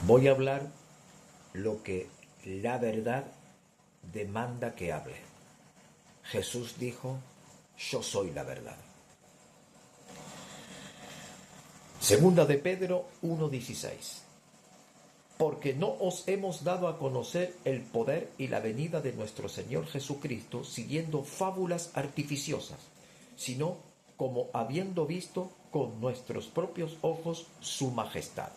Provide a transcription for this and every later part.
Voy a hablar lo que la verdad demanda que hable. Jesús dijo, yo soy la verdad. Segunda de Pedro 1:16. Porque no os hemos dado a conocer el poder y la venida de nuestro Señor Jesucristo siguiendo fábulas artificiosas, sino como habiendo visto con nuestros propios ojos su majestad.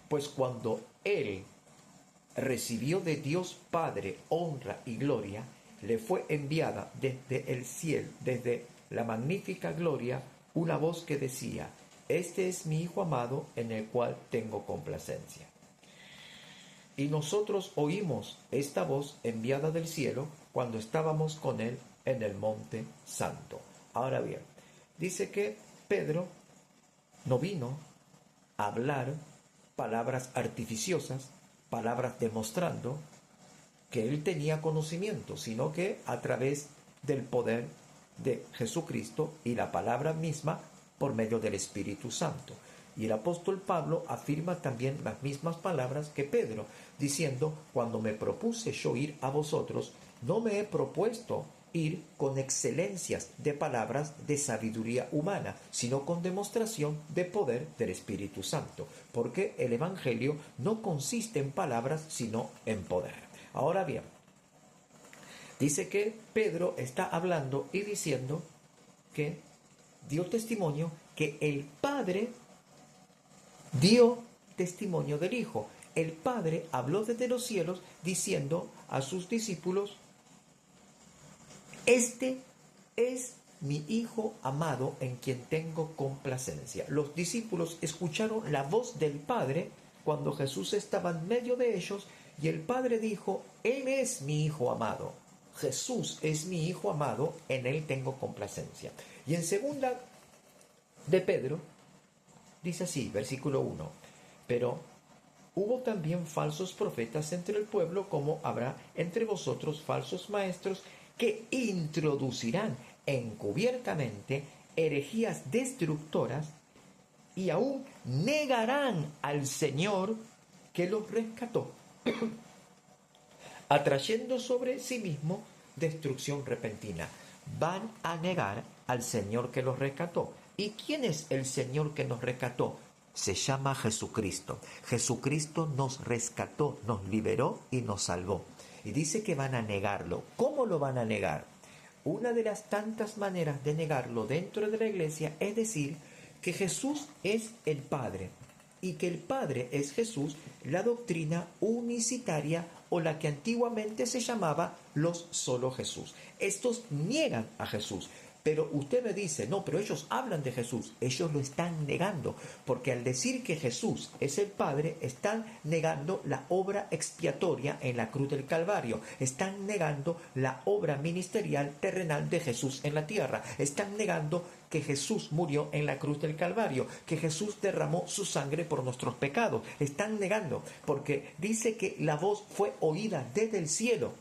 Pues cuando Él recibió de Dios Padre honra y gloria, le fue enviada desde el cielo, desde la magnífica gloria, una voz que decía, este es mi Hijo amado en el cual tengo complacencia. Y nosotros oímos esta voz enviada del cielo cuando estábamos con Él en el monte santo. Ahora bien, dice que Pedro no vino a hablar palabras artificiosas, palabras demostrando que él tenía conocimiento, sino que a través del poder de Jesucristo y la palabra misma por medio del Espíritu Santo. Y el apóstol Pablo afirma también las mismas palabras que Pedro, diciendo, cuando me propuse yo ir a vosotros, no me he propuesto ir con excelencias de palabras de sabiduría humana, sino con demostración de poder del Espíritu Santo, porque el Evangelio no consiste en palabras, sino en poder. Ahora bien, dice que Pedro está hablando y diciendo que dio testimonio que el Padre dio testimonio del Hijo. El Padre habló desde los cielos diciendo a sus discípulos, este es mi Hijo amado en quien tengo complacencia. Los discípulos escucharon la voz del Padre cuando Jesús estaba en medio de ellos y el Padre dijo, Él es mi Hijo amado. Jesús es mi Hijo amado, en Él tengo complacencia. Y en segunda de Pedro, dice así, versículo 1, pero hubo también falsos profetas entre el pueblo, como habrá entre vosotros falsos maestros que introducirán encubiertamente herejías destructoras y aún negarán al Señor que los rescató, atrayendo sobre sí mismo destrucción repentina. Van a negar al Señor que los rescató. ¿Y quién es el Señor que nos rescató? Se llama Jesucristo. Jesucristo nos rescató, nos liberó y nos salvó. Y dice que van a negarlo. ¿Cómo lo van a negar? Una de las tantas maneras de negarlo dentro de la iglesia es decir que Jesús es el Padre y que el Padre es Jesús, la doctrina unicitaria o la que antiguamente se llamaba los solo Jesús. Estos niegan a Jesús. Pero usted me dice, no, pero ellos hablan de Jesús. Ellos lo están negando, porque al decir que Jesús es el Padre, están negando la obra expiatoria en la cruz del Calvario. Están negando la obra ministerial terrenal de Jesús en la tierra. Están negando que Jesús murió en la cruz del Calvario, que Jesús derramó su sangre por nuestros pecados. Están negando, porque dice que la voz fue oída desde el cielo.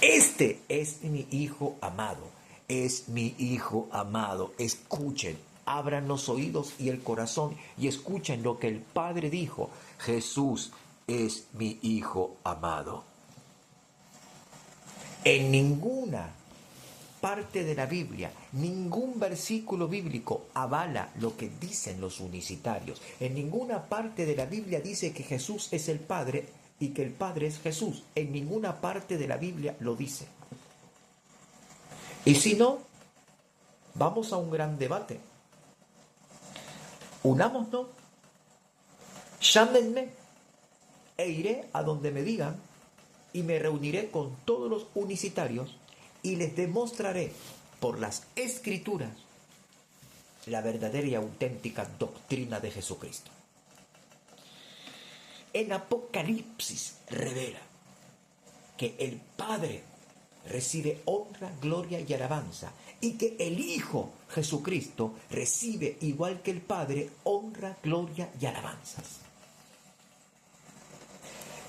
Este es mi Hijo amado. Es mi Hijo amado. Escuchen, abran los oídos y el corazón y escuchen lo que el Padre dijo. Jesús es mi Hijo amado. En ninguna parte de la Biblia, ningún versículo bíblico avala lo que dicen los unicitarios. En ninguna parte de la Biblia dice que Jesús es el Padre y que el Padre es Jesús. En ninguna parte de la Biblia lo dice. Y si no, vamos a un gran debate. Unámonos, llámenme e iré a donde me digan y me reuniré con todos los unicitarios y les demostraré por las Escrituras la verdadera y auténtica doctrina de Jesucristo. En Apocalipsis revela que el Padre recibe honra, gloria y alabanza, y que el Hijo Jesucristo recibe, igual que el Padre, honra, gloria y alabanzas.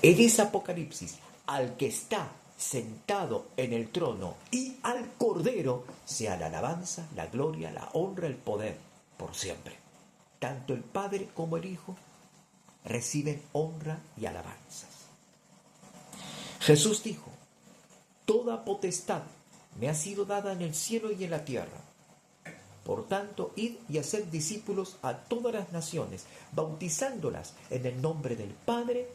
En ese Apocalipsis, al que está sentado en el trono y al Cordero, sea la alabanza, la gloria, la honra, el poder, por siempre. Tanto el Padre como el Hijo reciben honra y alabanzas. Jesús dijo: toda potestad me ha sido dada en el cielo y en la tierra. Por tanto, id y haced discípulos a todas las naciones, bautizándolas en el nombre del Padre,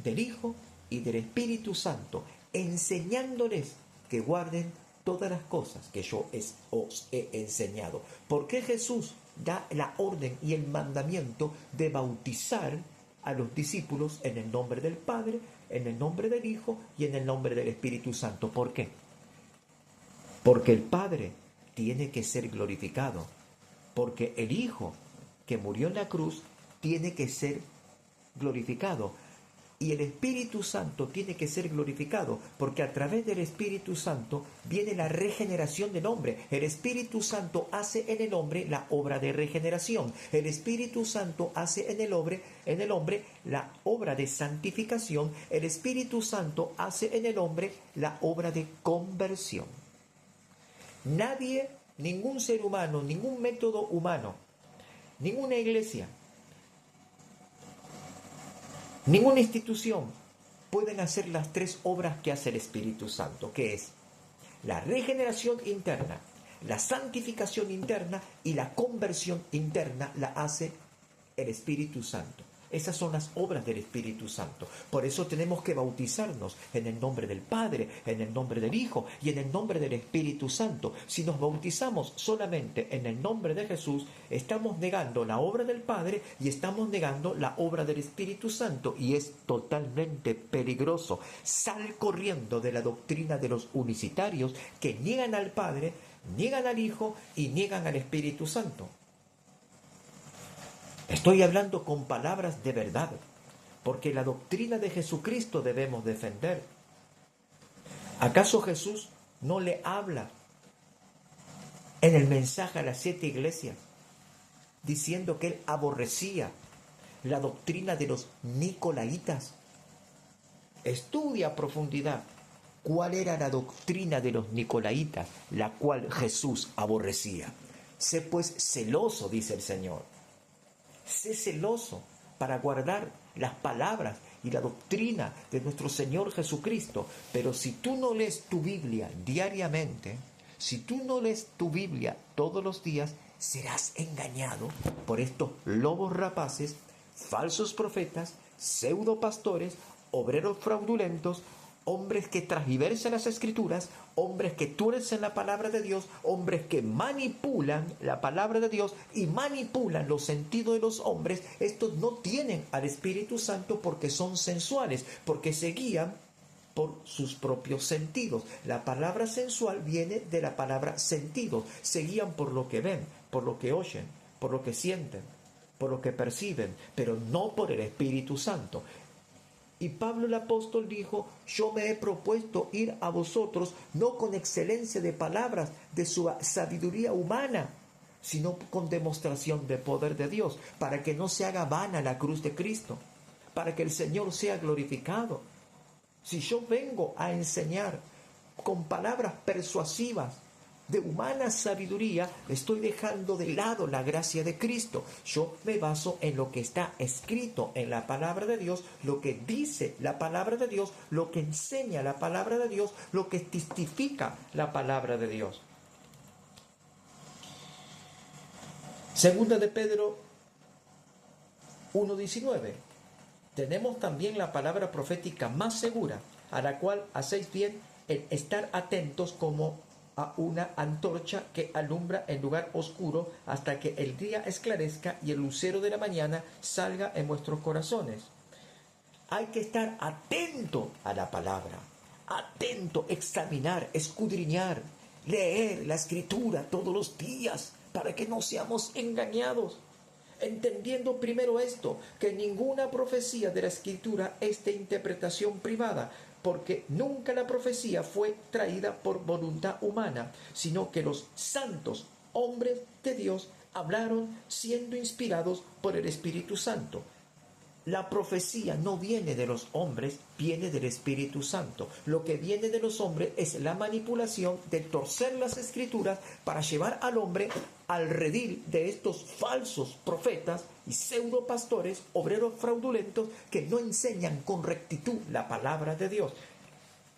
del Hijo y del Espíritu Santo, enseñándoles que guarden todas las cosas que yo os he enseñado. ¿Por qué Jesús da la orden y el mandamiento de bautizar a los discípulos en el nombre del Padre, en el nombre del Hijo y en el nombre del Espíritu Santo? ¿Por qué? Porque el Padre tiene que ser glorificado, porque el Hijo que murió en la cruz tiene que ser glorificado, y el Espíritu Santo tiene que ser glorificado, porque a través del Espíritu Santo viene la regeneración del hombre. El Espíritu Santo hace en el hombre la obra de regeneración. El Espíritu Santo hace en el hombre la obra de santificación. El Espíritu Santo hace en el hombre la obra de conversión. Nadie, ningún ser humano, ningún método humano, ninguna iglesia, ninguna institución pueden hacer las tres obras que hace el Espíritu Santo, que es la regeneración interna, la santificación interna y la conversión interna la hace el Espíritu Santo. Esas son las obras del Espíritu Santo. Por eso tenemos que bautizarnos en el nombre del Padre, en el nombre del Hijo y en el nombre del Espíritu Santo. Si nos bautizamos solamente en el nombre de Jesús, estamos negando la obra del Padre y estamos negando la obra del Espíritu Santo, y es totalmente peligroso. Sal corriendo de la doctrina de los unicitarios que niegan al Padre, niegan al Hijo y niegan al Espíritu Santo. Estoy hablando con palabras de verdad, porque la doctrina de Jesucristo debemos defender. ¿Acaso Jesús no le habla en el mensaje a las 7 iglesias diciendo que él aborrecía la doctrina de los nicolaitas? Estudia a profundidad cuál era la doctrina de los nicolaitas, la cual Jesús aborrecía. Sé pues celoso, dice el Señor. Sé celoso para guardar las palabras y la doctrina de nuestro Señor Jesucristo. Pero si tú no lees tu Biblia diariamente, si tú no lees tu Biblia todos los días, serás engañado por estos lobos rapaces, falsos profetas, pseudopastores, obreros fraudulentos, hombres que transversan las Escrituras, hombres que tuercen la palabra de Dios, hombres que manipulan la palabra de Dios y manipulan los sentidos de los hombres. Estos no tienen al Espíritu Santo porque son sensuales, porque se guían por sus propios sentidos. La palabra sensual viene de la palabra sentidos. Se guían por lo que ven, por lo que oyen, por lo que sienten, por lo que perciben, pero no por el Espíritu Santo. Y Pablo el apóstol dijo: yo me he propuesto ir a vosotros no con excelencia de palabras de su sabiduría humana, sino con demostración de poder de Dios, para que no se haga vana la cruz de Cristo, para que el Señor sea glorificado. Si yo vengo a enseñar con palabras persuasivas de humana sabiduría, estoy dejando de lado la gracia de Cristo. Yo me baso en lo que está escrito en la palabra de Dios, lo que dice la palabra de Dios, lo que enseña la palabra de Dios, lo que testifica la palabra de Dios. Segunda de Pedro 1:19. Tenemos también la palabra profética más segura, a la cual hacéis bien en estar atentos como a una antorcha que alumbra en lugar oscuro hasta que el día esclarezca y el lucero de la mañana salga en vuestros corazones. Hay que estar atento a la palabra, atento, examinar, escudriñar, leer la Escritura todos los días para que no seamos engañados. Entendiendo primero esto, que ninguna profecía de la Escritura es de interpretación privada, porque nunca la profecía fue traída por voluntad humana, sino que los santos hombres de Dios hablaron siendo inspirados por el Espíritu Santo. La profecía no viene de los hombres, viene del Espíritu Santo. Lo que viene de los hombres es la manipulación de torcer las Escrituras para llevar al hombre al redil de estos falsos profetas y pseudopastores, obreros fraudulentos que no enseñan con rectitud la palabra de Dios.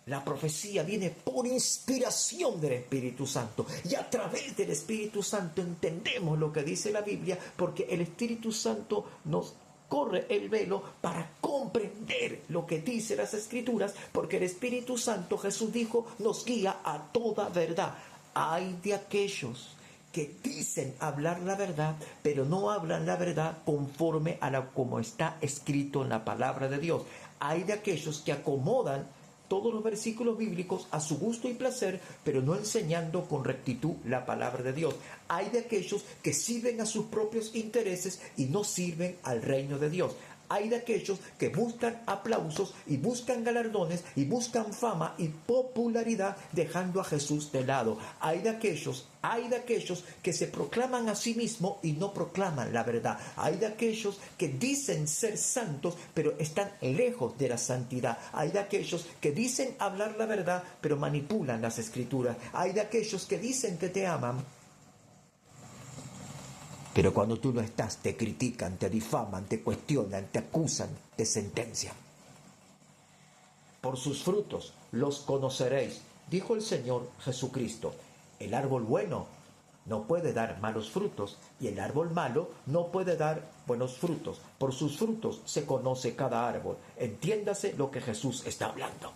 La profecía viene por inspiración del Espíritu Santo y a través del Espíritu Santo entendemos lo que dice la Biblia, porque el Espíritu Santo nos corre el velo para comprender lo que dice las Escrituras, porque el Espíritu Santo, Jesús dijo, nos guía a toda verdad. Hay de aquellos que dicen hablar la verdad, pero no hablan la verdad conforme a como está escrito en la palabra de Dios. Hay de aquellos que acomodan todos los versículos bíblicos a su gusto y placer, pero no enseñando con rectitud la palabra de Dios. Hay de aquellos que sirven a sus propios intereses y no sirven al reino de Dios. Hay de aquellos que buscan aplausos y buscan galardones y buscan fama y popularidad dejando a Jesús de lado. Hay de aquellos que se proclaman a sí mismos y no proclaman la verdad. Hay de aquellos que dicen ser santos pero están lejos de la santidad. Hay de aquellos que dicen hablar la verdad pero manipulan las Escrituras. Hay de aquellos que dicen que te aman, pero cuando tú no estás, te critican, te difaman, te cuestionan, te acusan, te sentencian. Por sus frutos los conoceréis, dijo el Señor Jesucristo. El árbol bueno no puede dar malos frutos y el árbol malo no puede dar buenos frutos. Por sus frutos se conoce cada árbol. Entiéndase lo que Jesús está hablando.